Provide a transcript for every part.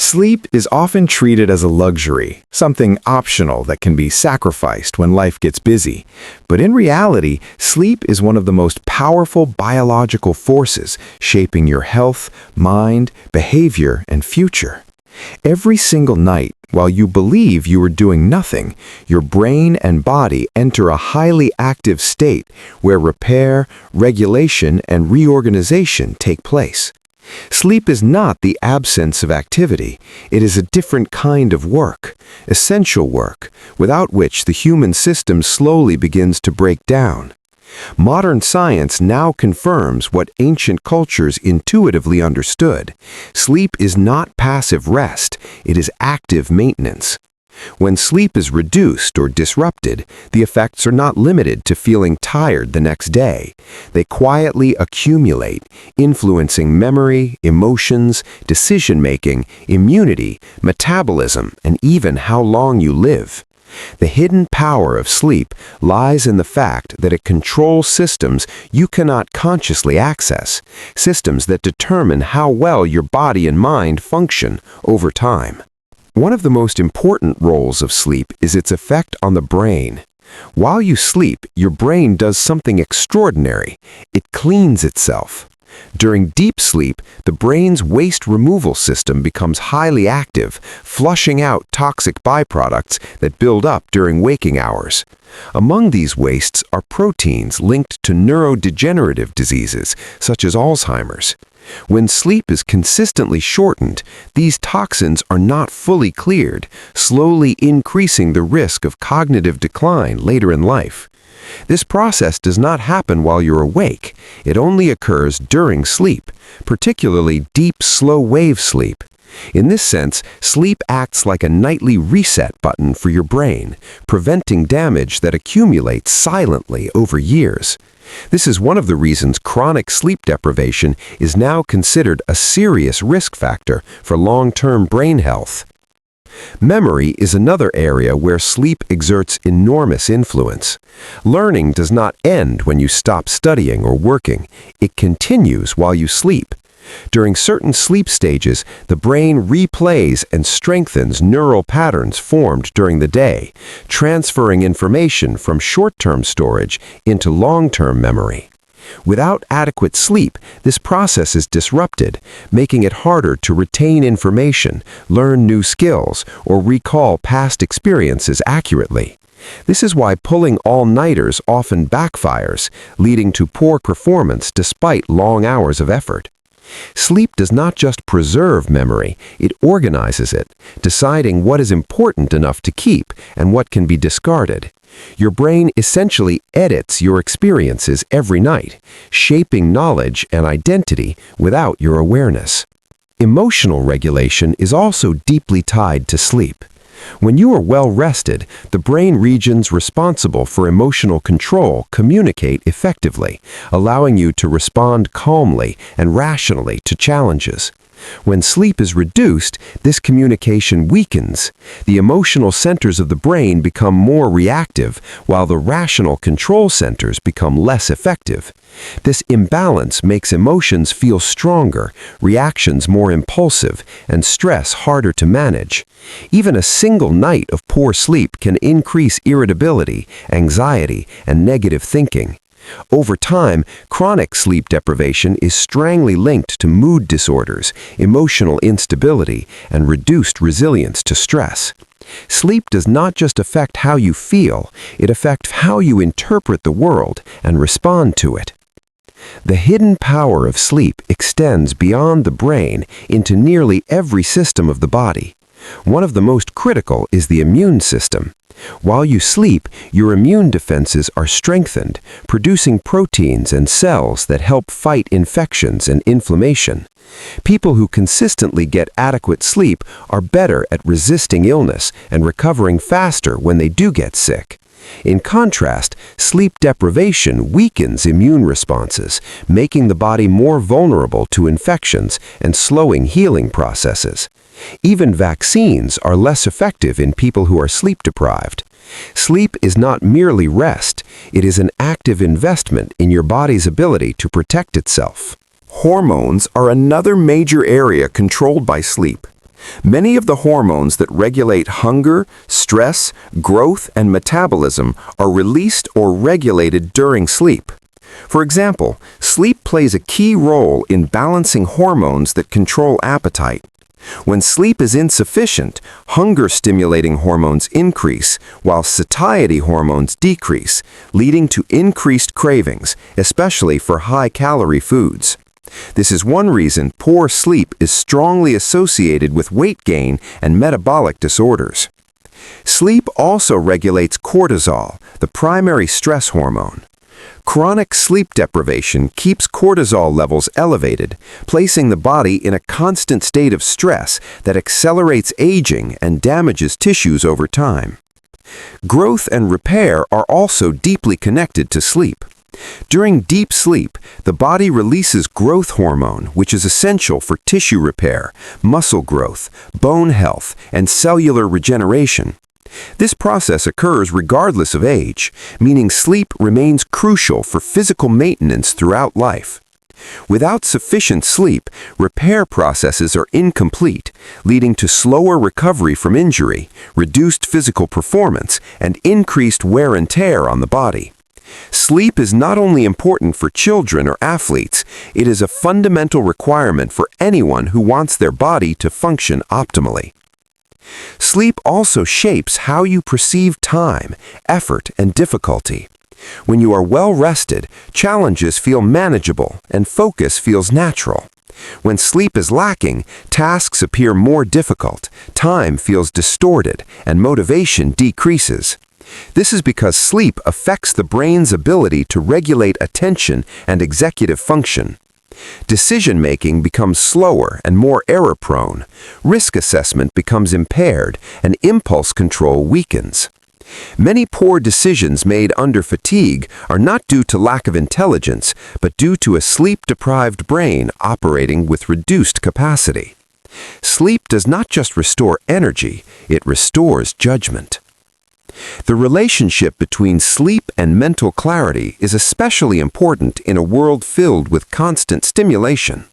Sleep is often treated as a luxury, something optional that can be sacrificed when life gets busy. But in reality, sleep is one of the most powerful biological forces shaping your health, mind, behavior, and future. Every single night, while you believe you are doing nothing, your brain and body enter a highly active state where repair, regulation, and reorganization take place. Sleep is not the absence of activity. It is a different kind of work, essential work, without which the human system slowly begins to break down. Modern science now confirms what ancient cultures intuitively understood. Sleep is not passive rest, it is active maintenance. When sleep is reduced or disrupted, the effects are not limited to feeling tired the next day. They quietly accumulate, influencing memory, emotions, decision-making, immunity, metabolism, and even how long you live. The hidden power of sleep lies in the fact that it controls systems you cannot consciously access, systems that determine how well your body and mind function over time. One of the most important roles of sleep is its effect on the brain. While you sleep, your brain does something extraordinary. It cleans itself. During deep sleep, the brain's waste removal system becomes highly active, flushing out toxic byproducts that build up during waking hours. Among these wastes are proteins linked to neurodegenerative diseases, such as Alzheimer's. When sleep is consistently shortened, these toxins are not fully cleared, slowly increasing the risk of cognitive decline later in life. This process does not happen while you're awake. It only occurs during sleep, particularly deep, slow-wave sleep. In this sense, sleep acts like a nightly reset button for your brain, preventing damage that accumulates silently over years. This is one of the reasons chronic sleep deprivation is now considered a serious risk factor for long-term brain health. Memory is another area where sleep exerts enormous influence. Learning does not end when you stop studying or working. It continues while you sleep. During certain sleep stages, the brain replays and strengthens neural patterns formed during the day, transferring information from short-term storage into long-term memory. Without adequate sleep, this process is disrupted, making it harder to retain information, learn new skills, or recall past experiences accurately. This is why pulling all-nighters often backfires, leading to poor performance despite long hours of effort. Sleep does not just preserve memory, it organizes it, deciding what is important enough to keep and what can be discarded. Your brain essentially edits your experiences every night, shaping knowledge and identity without your awareness. Emotional regulation is also deeply tied to sleep. When you are well rested, the brain regions responsible for emotional control communicate effectively, allowing you to respond calmly and rationally to challenges. When sleep is reduced, this communication weakens. The emotional centers of the brain become more reactive, while the rational control centers become less effective. This imbalance makes emotions feel stronger, reactions more impulsive, and stress harder to manage. Even a single night of poor sleep can increase irritability, anxiety, and negative thinking. Over time, chronic sleep deprivation is strongly linked to mood disorders, emotional instability, and reduced resilience to stress. Sleep does not just affect how you feel, it affects how you interpret the world and respond to it. The hidden power of sleep extends beyond the brain into nearly every system of the body. One of the most critical is the immune system. While you sleep, your immune defenses are strengthened, producing proteins and cells that help fight infections and inflammation. People who consistently get adequate sleep are better at resisting illness and recovering faster when they do get sick. In contrast, sleep deprivation weakens immune responses, making the body more vulnerable to infections and slowing healing processes. Even vaccines are less effective in people who are sleep deprived. Sleep is not merely rest, it is an active investment in your body's ability to protect itself. Hormones are another major area controlled by sleep. Many of the hormones that regulate hunger, stress, growth, and metabolism are released or regulated during sleep. For example, sleep plays a key role in balancing hormones that control appetite. When sleep is insufficient, hunger-stimulating hormones increase, while satiety hormones decrease, leading to increased cravings, especially for high-calorie foods. This is one reason poor sleep is strongly associated with weight gain and metabolic disorders. Sleep also regulates cortisol, the primary stress hormone. Chronic sleep deprivation keeps cortisol levels elevated, placing the body in a constant state of stress that accelerates aging and damages tissues over time. Growth and repair are also deeply connected to sleep. During deep sleep, the body releases growth hormone, which is essential for tissue repair, muscle growth, bone health, and cellular regeneration. This process occurs regardless of age, meaning sleep remains crucial for physical maintenance throughout life. Without sufficient sleep, repair processes are incomplete, leading to slower recovery from injury, reduced physical performance, and increased wear and tear on the body. Sleep is not only important for children or athletes, it is a fundamental requirement for anyone who wants their body to function optimally. Sleep also shapes how you perceive time, effort, and difficulty. When you are well rested, challenges feel manageable and focus feels natural. When sleep is lacking, tasks appear more difficult, time feels distorted, and motivation decreases. This is because sleep affects the brain's ability to regulate attention and executive function. Decision-making becomes slower and more error-prone, risk assessment becomes impaired, and impulse control weakens. Many poor decisions made under fatigue are not due to lack of intelligence, but due to a sleep-deprived brain operating with reduced capacity. Sleep does not just restore energy, it restores judgment. The relationship between sleep and mental clarity is especially important in a world filled with constant stimulation.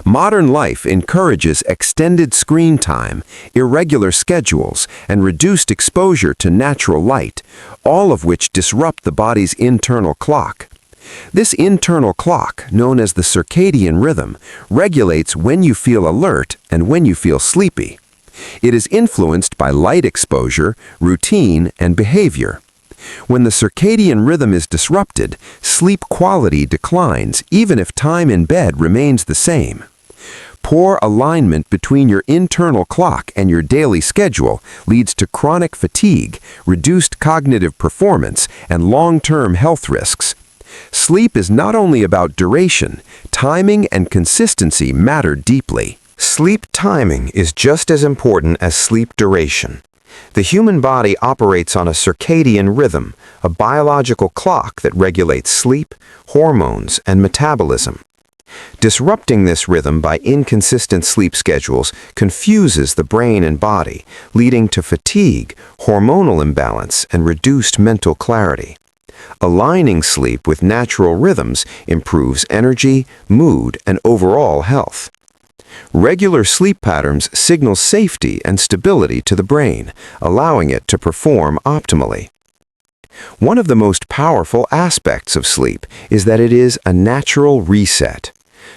Modern life encourages extended screen time, irregular schedules, and reduced exposure to natural light, all of which disrupt the body's internal clock. This internal clock, known as the circadian rhythm, regulates when you feel alert and when you feel sleepy. It is influenced by light exposure, routine, and behavior. When the circadian rhythm is disrupted, sleep quality declines even if time in bed remains the same. Poor alignment between your internal clock and your daily schedule leads to chronic fatigue, reduced cognitive performance, and long-term health risks. Sleep is not only about duration, timing and consistency matter deeply. Sleep timing is just as important as sleep duration. The human body operates on a circadian rhythm, a biological clock that regulates sleep, hormones, and metabolism. Disrupting this rhythm by inconsistent sleep schedules confuses the brain and body, leading to fatigue, hormonal imbalance, and reduced mental clarity. Aligning sleep with natural rhythms improves energy, mood, and overall health. Regular sleep patterns signal safety and stability to the brain, allowing it to perform optimally. One of the most powerful aspects of sleep is that it is a natural reset.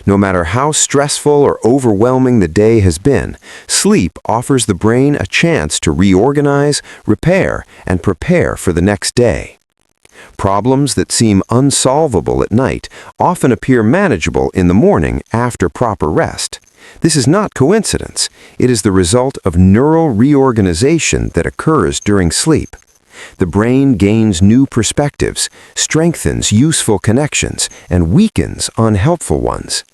No matter how stressful or overwhelming the day has been, sleep offers the brain a chance to reorganize, repair, and prepare for the next day. Problems that seem unsolvable at night often appear manageable in the morning after proper rest. This is not coincidence. It is the result of neural reorganization that occurs during sleep. The brain gains new perspectives, strengthens useful connections, and weakens unhelpful ones.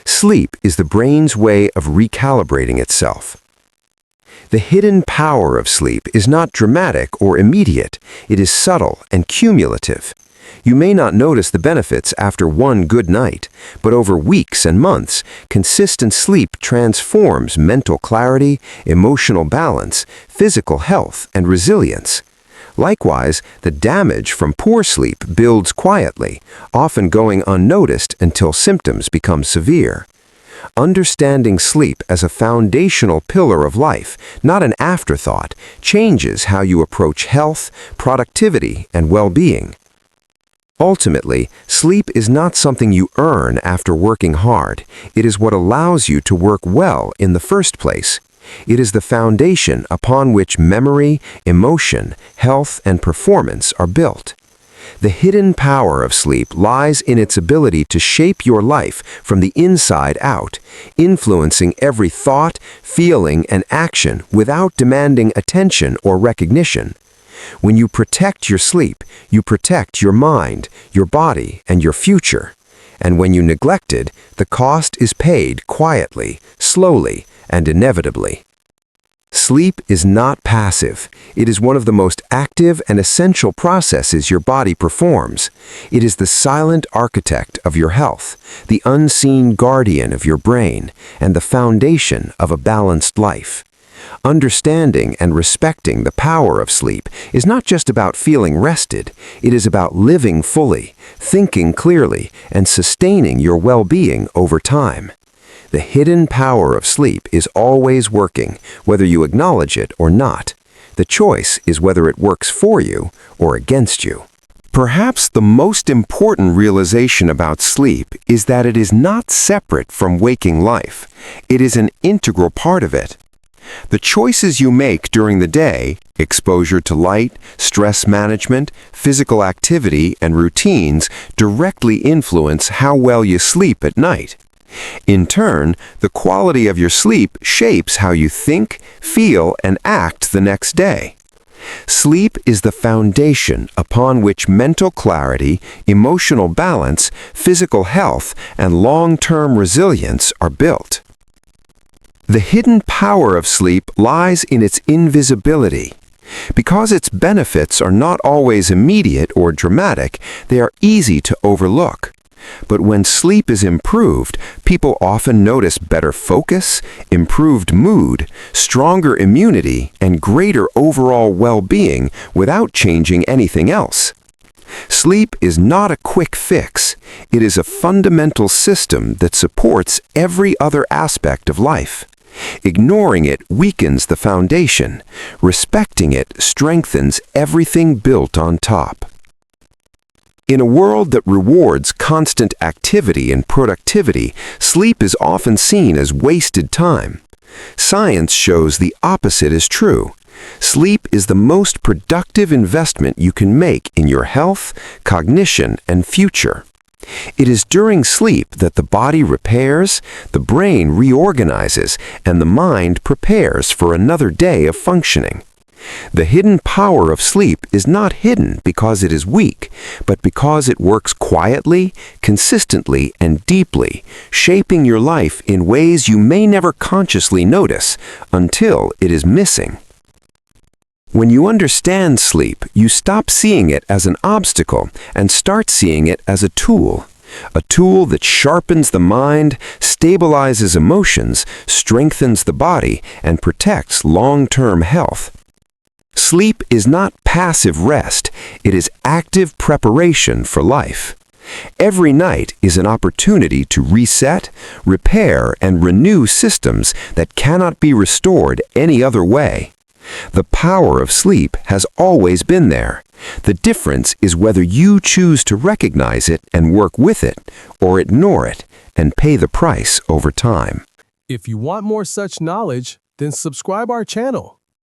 Sleep is the brain's way of recalibrating itself. The hidden power of sleep is not dramatic or immediate. It is subtle and cumulative. You may not notice the benefits after one good night, but over weeks and months, consistent sleep transforms mental clarity, emotional balance, physical health, and resilience. Likewise, the damage from poor sleep builds quietly, often going unnoticed until symptoms become severe. Understanding sleep as a foundational pillar of life, not an afterthought, changes how you approach health, productivity, and well-being. Ultimately, sleep is not something you earn after working hard. It is what allows you to work well in the first place. It is the foundation upon which memory, emotion, health, and performance are built. The hidden power of sleep lies in its ability to shape your life from the inside out, influencing every thought, feeling, and action without demanding attention or recognition. When you protect your sleep, you protect your mind, your body, and your future. And when you neglect it, the cost is paid quietly, slowly, and inevitably. Sleep is not passive. It is one of the most active and essential processes your body performs. It is the silent architect of your health, the unseen guardian of your brain, and the foundation of a balanced life. Understanding and respecting the power of sleep is not just about feeling rested. It is about living fully, thinking clearly, and sustaining your well-being over time. The hidden power of sleep is always working, whether you acknowledge it or not. The choice is whether it works for you or against you. Perhaps the most important realization about sleep is that it is not separate from waking life. It is an integral part of it. The choices you make during the day, exposure to light, stress management, physical activity, and routines directly influence how well you sleep at night. In turn, the quality of your sleep shapes how you think, feel, and act the next day. Sleep is the foundation upon which mental clarity, emotional balance, physical health, and long-term resilience are built. The hidden power of sleep lies in its invisibility. Because its benefits are not always immediate or dramatic, they are easy to overlook. But when sleep is improved, people often notice better focus, improved mood, stronger immunity, and greater overall well-being without changing anything else. Sleep is not a quick fix. It is a fundamental system that supports every other aspect of life. Ignoring it weakens the foundation. Respecting it strengthens everything built on top. In a world that rewards constant activity and productivity, sleep is often seen as wasted time. Science shows the opposite is true. Sleep is the most productive investment you can make in your health, cognition, and future. It is during sleep that the body repairs, the brain reorganizes, and the mind prepares for another day of functioning. The hidden power of sleep is not hidden because it is weak, but because it works quietly, consistently, and deeply, shaping your life in ways you may never consciously notice until it is missing. When you understand sleep, you stop seeing it as an obstacle and start seeing it as a tool that sharpens the mind, stabilizes emotions, strengthens the body, and protects long-term health. Sleep is not passive rest, it is active preparation for life. Every night is an opportunity to reset, repair, and renew systems that cannot be restored any other way. The power of sleep has always been there. The difference is whether you choose to recognize it and work with it, or ignore it and pay the price over time. If you want more such knowledge, then subscribe our channel.